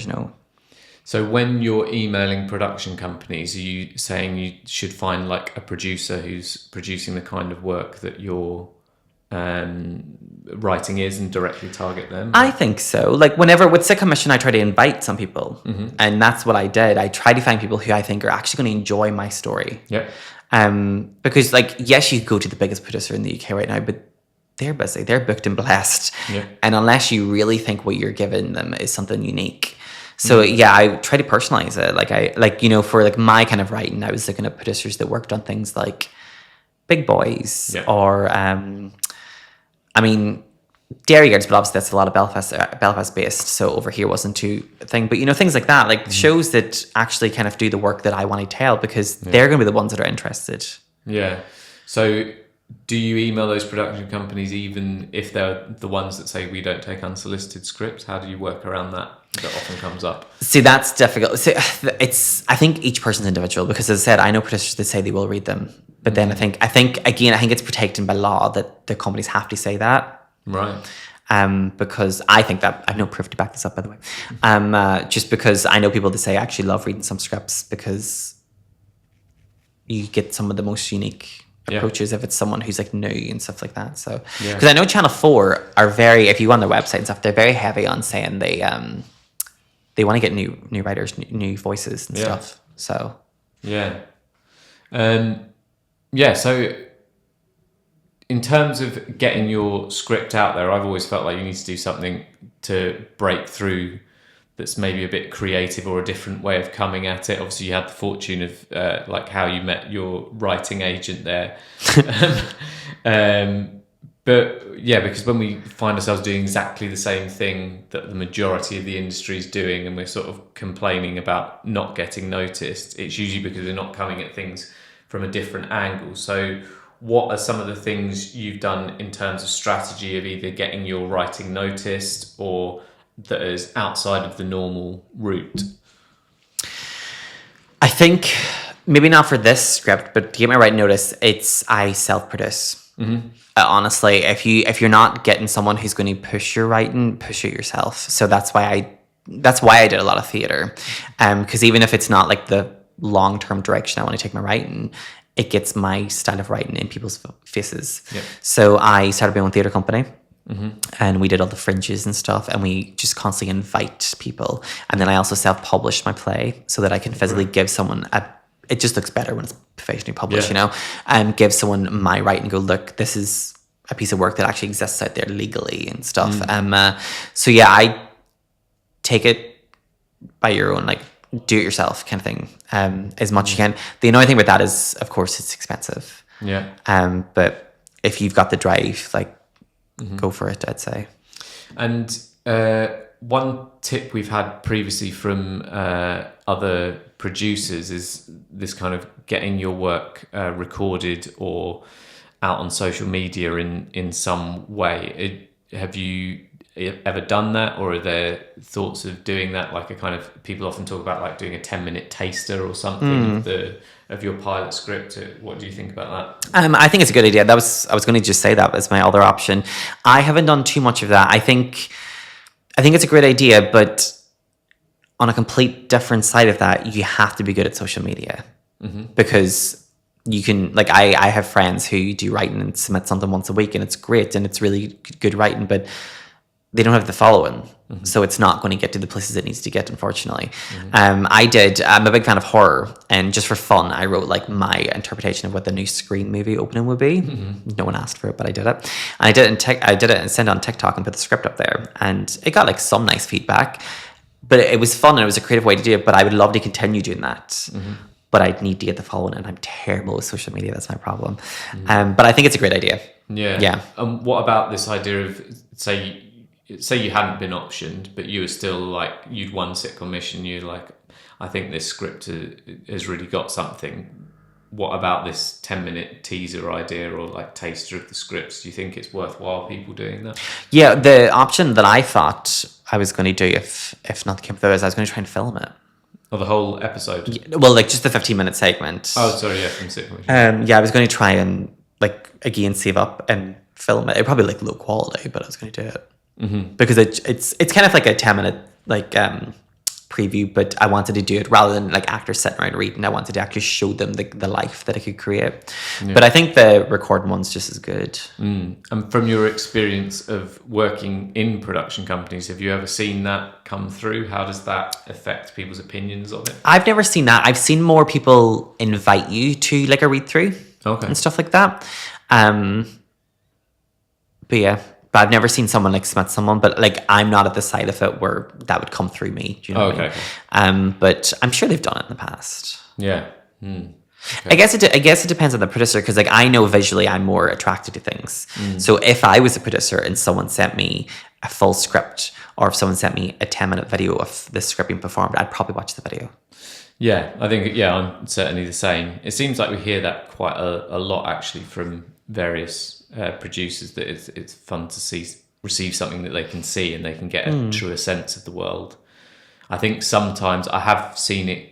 So when you're emailing production companies, are you saying you should find like a producer who's producing the kind of work that your writing is and directly target them? I think so. Like whenever with Sitcom Mission, I try to invite some people, and that's what I did. I try to find people who I think are actually going to enjoy my story. Yeah. Because like, yes, you go to the biggest producer in the UK right now, but they're busy, they're booked and blessed. Yeah. And unless you really think what you're giving them is something unique. So I try to personalize it. For like my kind of writing, I was looking at producers that worked on things like Big Boys or, Dairy Guards, but obviously that's a lot of Belfast based, so over here wasn't too a thing. But things like that, like shows that actually kind of do the work that I want to tell, because they're going to be the ones that are interested. Yeah. So do you email those production companies even if they're the ones that say we don't take unsolicited scripts? How do you work around that? That often comes up. See, that's difficult. See, I think each person's individual, because as I said, I know producers that say they will read them, but then I think it's protected by law that the companies have to say that. Right. Because I think that I have no proof to back this up, by the way. Just because I know people that say I actually love reading some scripts, because you get some of the most unique approaches if it's someone who's like new and stuff like that. So, because I know Channel 4 are very, if you go on their website and stuff, they're very heavy on saying they want to get new writers, new voices and stuff. So so in terms of getting your script out there, I've always felt like you need to do something to break through that's maybe a bit creative or a different way of coming at it. Obviously, you had the fortune of like how you met your writing agent there. But yeah, because when we find ourselves doing exactly the same thing that the majority of the industry is doing, and we're sort of complaining about not getting noticed, it's usually because we're not coming at things from a different angle. So what are some of the things you've done in terms of strategy of either getting your writing noticed or that is outside of the normal route? I think maybe not for this script, but to get my writing notice, I self-produce. Honestly, if you're not getting someone who's going to push your writing, push it yourself. So that's why I did a lot of theater, because even if it's not like the long-term direction I want to take my writing, it gets my style of writing in people's faces. Yep. So I started my own theatre company, and we did all the fringes and stuff, and we just constantly invite people. And then I also self-published my play so that I can physically give someone it just looks better when it's professionally published, and give someone my writing and go, look, this is a piece of work that actually exists out there legally and stuff. So yeah, I take it by your own, like, do it yourself kind of thing, as much as you can. The annoying thing with that is, of course, it's expensive. Yeah. But if you've got the drive, like, go for it, I'd say. And one tip we've had previously from other producers is this kind of getting your work recorded or out on social media in some way. Have you ever done that, or are there thoughts of doing that, like a kind of, people often talk about like doing a 10-minute taster or something of your pilot script? What do you think about that? I think it's a good idea. I was going to just say that as my other option. I haven't done too much of that. I think it's a great idea, but on a complete different side of that, you have to be good at social media, because you can, like, I have friends who do writing and submit something once a week, and it's great and it's really good writing, but they don't have the following, so it's not going to get to the places it needs to get, unfortunately. I'm a big fan of horror, and just for fun, I wrote like my interpretation of what the new Scream movie opening would be. No one asked for it, but I did it, and I did it and sent it on TikTok and put the script up there, and it got like some nice feedback. But it was fun and it was a creative way to do it. But I would love to continue doing that. But I'd need to get the following, and I'm terrible with social media. That's my problem. But I think it's a great idea. Yeah. What about this idea of, say you hadn't been optioned, but you were still like, you'd won Sitcom mission, you're like, I think this script has really got something. What about this 10-minute teaser idea or like taster of the scripts? Do you think it's worthwhile people doing that? Yeah, the option that I thought I was going to do, if not came through, is I was going to try and film it. Oh, the whole episode? Yeah, well, like just the 15-minute segment. Oh, sorry, yeah, from Sitcom. I was going to try and, like, again, save up and film it. It probably like low quality, but I was going to do it. Because it's kind of like a 10-minute like preview, but I wanted to do it rather than like actors sitting around reading. I wanted to actually show them the life that I could create. But I think the recording one's just as good. And from your experience of working in production companies, have you ever seen that come through? How does that affect people's opinions of it? I've never seen that. I've seen more people invite you to like a read through and stuff like that. But yeah. But I've never seen someone like submit someone, but like I'm not at the side of it where that would come through me. Do you know what I mean? But I'm sure they've done it in the past. Yeah. I guess it depends on the producer, because like I know visually I'm more attracted to things. So if I was a producer and someone sent me a full script, or if someone sent me a 10-minute video of the script being performed, I'd probably watch the video. Yeah, I think I'm certainly the same. It seems like we hear that quite a lot actually from various producers, that it's fun to receive something that they can see and they can get a truer sense of the world. I think sometimes I have seen it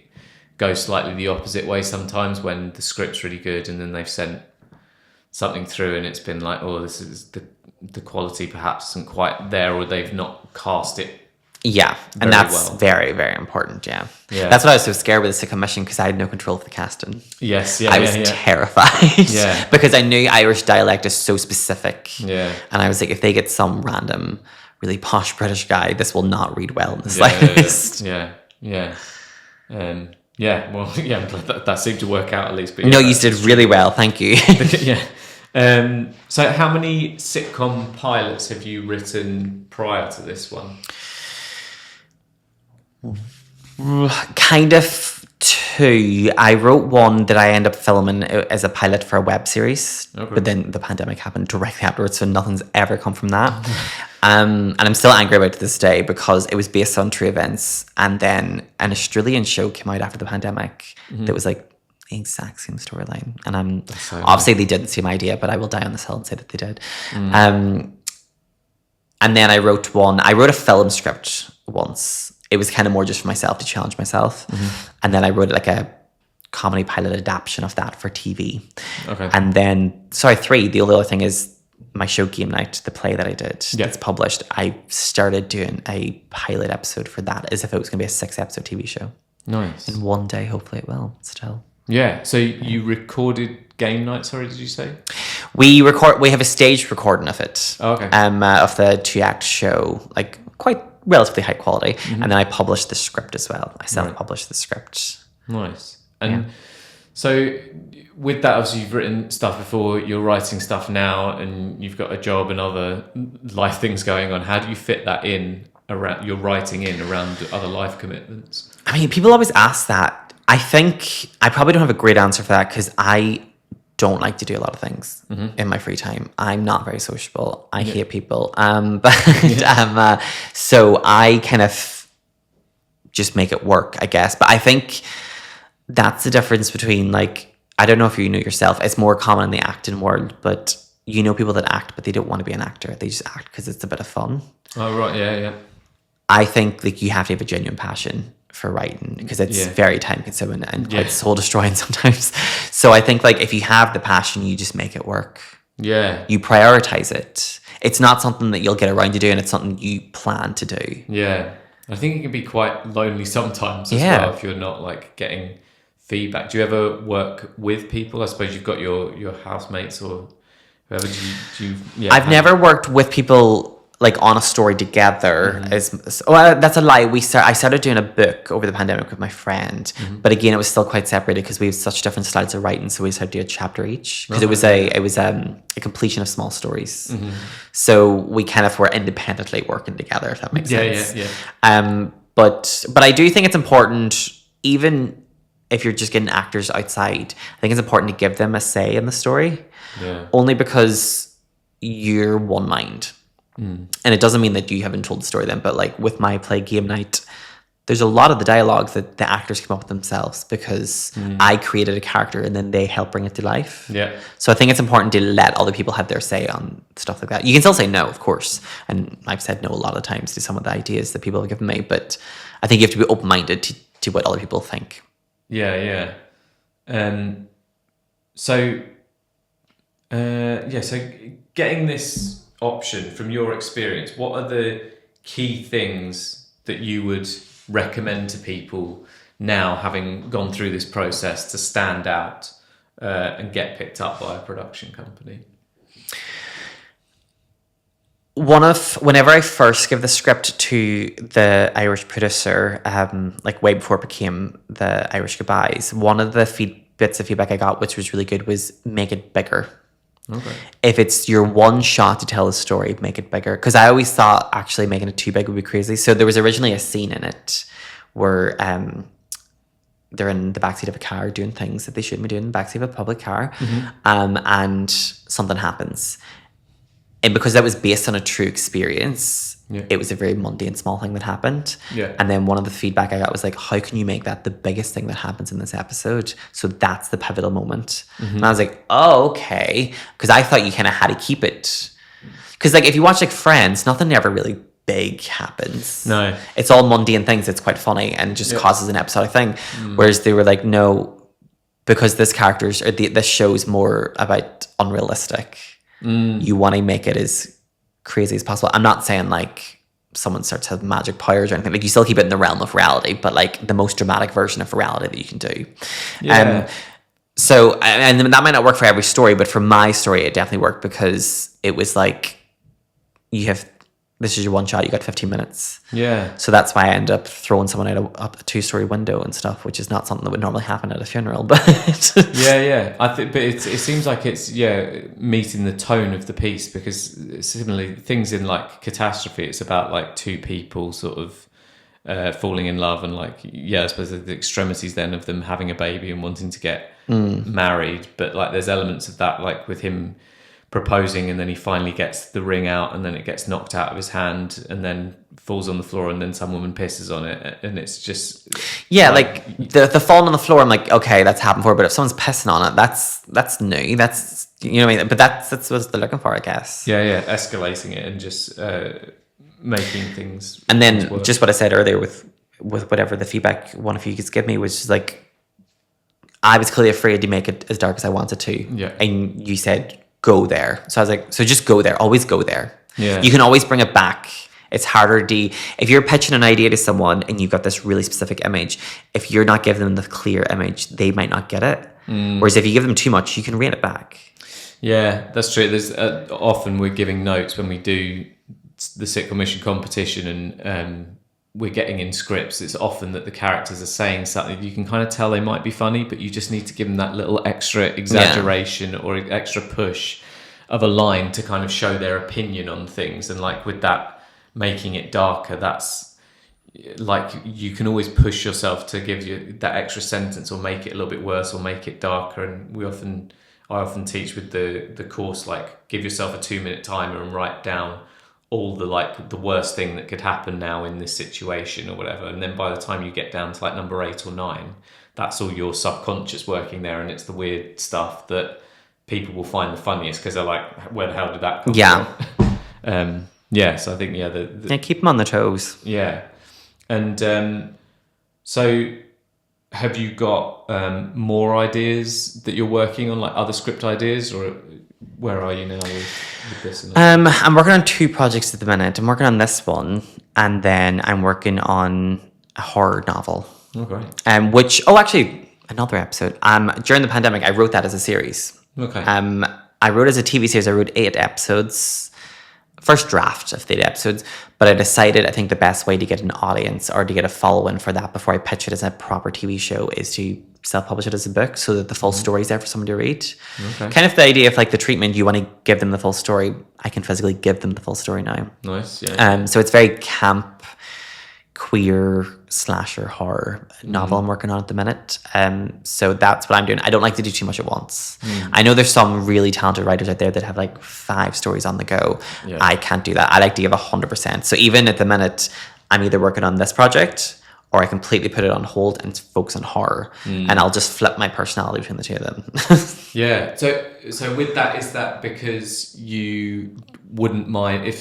go slightly the opposite way sometimes, when the script's really good and then they've sent something through and it's been like, oh, this is the quality perhaps isn't quite there, or they've not cast it. Yeah, and that's very, very important. Yeah, that's what I was so scared with the Sitcom mission, because I had no control of the casting. Yes, I was terrified. Yeah, because I knew Irish dialect is so specific. Yeah, and I was like, if they get some random, really posh British guy, this will not read well in the slightest. Yeah. Well, yeah. I'm glad that seemed to work out at least. But no, you did really well. Thank you. Yeah. So, how many sitcom pilots have you written prior to this one? Kind of two. I wrote one that I ended up filming as a pilot for a web series, but then the pandemic happened directly afterwards, so nothing's ever come from that. And I'm still angry about it to this day, because it was based on true events, and then an Australian show came out after the pandemic that was like the exact same storyline. And obviously they didn't see my idea, but I will die on this hill and say that they did. And then I wrote a film script once. It was kind of more just for myself, to challenge myself. And then I wrote like a comedy pilot adaptation of that for TV. And then, three. The only other thing is my show Game Night, the play that I did, that's published. I started doing a pilot episode for that, as if it was going to be a 6-episode TV show. Nice. And one day, hopefully it will still. Yeah. So you recorded Game Night, sorry, did you say? We have a staged recording of it. Oh, okay. Of the 2-act show, like quite relatively high quality. And then I published the script as well. I self-published the script. Nice. And so with that, obviously you've written stuff before, you're writing stuff now, and you've got a job and other life things going on. How do you fit that in around your writing around other life commitments? I mean, people always ask that. I think I probably don't have a great answer for that, because I don't like to do a lot of things in my free time. I'm not very sociable. I hate people. So I kind of just make it work, I guess. But I think that's the difference between, like, I don't know if you know yourself, it's more common in the acting world, but you know people that act, but they don't want to be an actor. They just act because it's a bit of fun. Oh, right. Yeah. I think like you have to have a genuine passion for writing, because it's very time consuming and quite soul destroying sometimes. So I think like if you have the passion, you just make it work. Yeah. You prioritize it. It's not something that you'll get around to doing. It's something you plan to do. Yeah. I think it can be quite lonely sometimes as well if you're not like getting feedback. Do you ever work with people? I suppose you've got your housemates or whoever. I've never worked with people like on a story together. That's a lie. I started doing a book over the pandemic with my friend, but again it was still quite separated because we have such different styles of writing, so we just had to do a chapter each, because it was a completion of small stories. So we kind of were independently working together, if that makes sense. But I do think it's important, even if you're just getting actors outside, I think it's important to give them a say in the story, only because you're one mind. And it doesn't mean that you haven't told the story then, but like with my play Game Night, there's a lot of the dialogue that the actors came up with themselves, because I created a character and then they help bring it to life. So I think it's important to let other people have their say on stuff like that. You can still say no, of course, and I've said no a lot of times to some of the ideas that people have given me, but I think you have to be open-minded to what other people think. So getting this option, from your experience, what are the key things that you would recommend to people now, having gone through this process, to stand out and get picked up by a production company? Whenever I first gave the script to the Irish producer, like way before it became the Irish Goodbyes, one of the bits of feedback I got, which was really good, was make it bigger. Okay. If it's your one shot to tell a story, make it bigger. Because I always thought actually making it too big would be crazy. So there was originally a scene in it where they're in the backseat of a car doing things that they shouldn't be doing in the backseat of a public car, and something happens. And because that was based on a true experience, it was a very mundane, small thing that happened. Yeah. And then one of the feedback I got was like, how can you make that the biggest thing that happens in this episode? So that's the pivotal moment. And I was like, oh, okay. Because I thought you kind of had to keep it. Because like if you watch like Friends, nothing ever really big happens. No. It's all mundane things. It's quite funny and just causes an episodic thing. Whereas they were like, no, because this show's more about unrealistic. You want to make it as crazy as possible. I'm not saying like someone starts to have magic powers or anything. Like you still keep it in the realm of reality, but like the most dramatic version of reality that you can do. So, and that might not work for every story, but for my story, it definitely worked because it was like, this is your one shot, you got 15 minutes. Yeah. So that's why I end up throwing someone out a 2-story window and stuff, which is not something that would normally happen at a funeral. But I think, but it seems like it's meeting the tone of the piece, because similarly things in like Catastrophe, it's about like two people sort of falling in love and like I suppose the extremities then of them having a baby and wanting to get married. But like there's elements of that, like with him proposing and then he finally gets the ring out and then it gets knocked out of his hand and then falls on the floor and then some woman pisses on it, and it's just like the falling on the floor, I'm like, okay, that's happened before, but if someone's pissing on it, that's new, that's, you know what I mean, but that's what they're looking for, I guess. Escalating it and just making things, and then worse. Just what I said earlier with whatever the feedback one of you could give me was just like, I was clearly afraid to make it as dark as I wanted to, and you said go there. So I was like, so just go there. Always go there. Yeah. You can always bring it back. It's harder if you're pitching an idea to someone and you've got this really specific image, if you're not giving them the clear image, they might not get it. Whereas if you give them too much, you can rein it back. Yeah, that's true. There's often we're giving notes when we do the Sitcom Mission competition and we're getting in scripts. It's often that the characters are saying something you can kind of tell they might be funny, but you just need to give them that little extra exaggeration or extra push of a line to kind of show their opinion on things. And like with that, making it darker, that's like you can always push yourself to give you that extra sentence or make it a little bit worse or make it darker. And I often teach with the course, like give yourself a 2-minute timer and write down all the worst thing that could happen now in this situation or whatever, and then by the time you get down to like number 8 or 9, that's all your subconscious working there, and it's the weird stuff that people will find the funniest because they're like, where the hell did that come from? So I think keep them on their toes. And so have you got more ideas that you're working on, like other script ideas, or where are you now with this? I'm working on 2 projects at the minute. I'm working on this one, and then I'm working on a horror novel. Okay. Actually, another episode. During the pandemic, I wrote that as a series. Okay. I wrote it as a TV series. I wrote 8 episodes. First draft of the 8 episodes, but I decided I think the best way to get an audience or to get a following for that before I pitch it as a proper TV show is to self-publish it as a book so that the full story is there for someone to read. Okay. Kind of the idea of like the treatment, you want to give them the full story. I can physically give them the full story now. Nice, yeah. So it's very camp, queer, slasher, horror novel I'm working on at the minute. So that's what I'm doing. I don't like to do too much at once. I know there's some really talented writers out there that have like 5 stories on the go. Yeah. I can't do that. I like to give 100%. So even at the minute, I'm either working on this project or I completely put it on hold and focus on horror, and I'll just flip my personality between the 2 of them. Yeah. So with that, is that because you wouldn't mind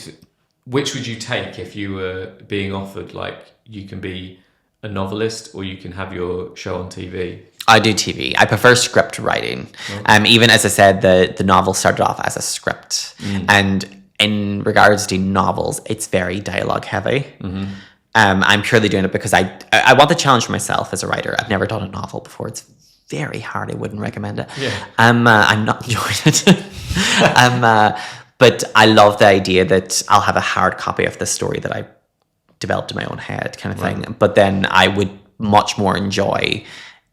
which would you take if you were being offered, like, you can be a novelist or you can have your show on TV? I do TV. I prefer script writing. Okay. Even as I said, the novel started off as a script. And in regards to novels, it's very dialogue heavy. I'm purely doing it because I want the challenge for myself as a writer. I've never done a novel before. It's very hard. I wouldn't recommend it. Yeah. I'm not enjoying it. But I love the idea that I'll have a hard copy of the story that I developed in my own head, kind of thing. But then I would much more enjoy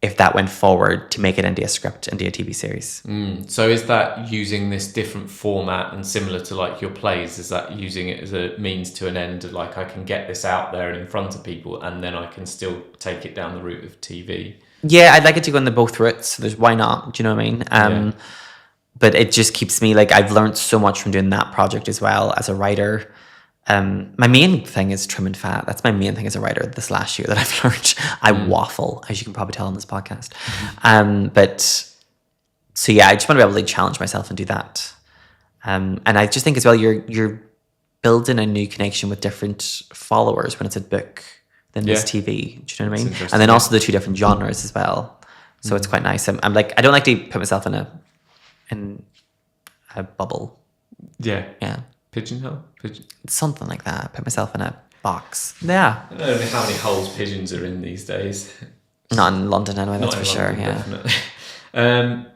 if that went forward to make it into a script, into a TV series. So is that using this different format and similar to like your plays? Is that using it as a means to an end of like, I can get this out there and in front of people and then I can still take it down the route of TV? Yeah, I'd like it to go in the both routes. So there's why not? Do you know what I mean? Yeah. But it just keeps me like I've learned so much from doing that project as well as a writer. My main thing is trim and fat. That's my main thing as a writer this last year that I've learned. I waffle, as you can probably tell on this podcast. But so yeah, I just want to be able to challenge myself and do that. And I just think as well, you're building a new connection with different followers when it's a book than it's TV. Do you know what I mean? And then also the two different genres as well. So it's quite nice. I'm like, I don't like to put myself in a bubble. Yeah. Yeah. Pigeonhole? Something like that. Put myself in a box. Yeah. I don't know how many holes pigeons are in these days. Not in London anyway, that's Not for in sure. London, Yeah. Definitely.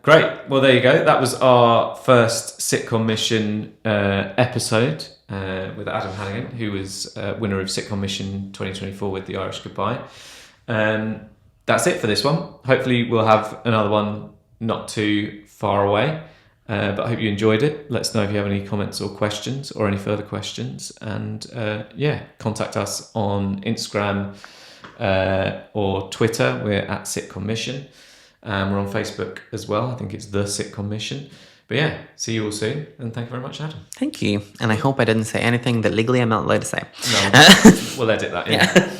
Great. Well, there you go. That was our first Sitcom Mission episode with Adam Hannigan, who was winner of Sitcom Mission 2024 with The Irish Goodbye. That's it for this one. Hopefully we'll have another one not too far away. But I hope you enjoyed it. Let us know if you have any comments or questions or any further questions. And contact us on Instagram or Twitter. We're at Sitcom Mission. We're on Facebook as well. I think it's The Sitcom Mission. But yeah, see you all soon. And thank you very much, Adam. Thank you. And I hope I didn't say anything that legally I'm not allowed to say. No, we'll edit that in. Yeah.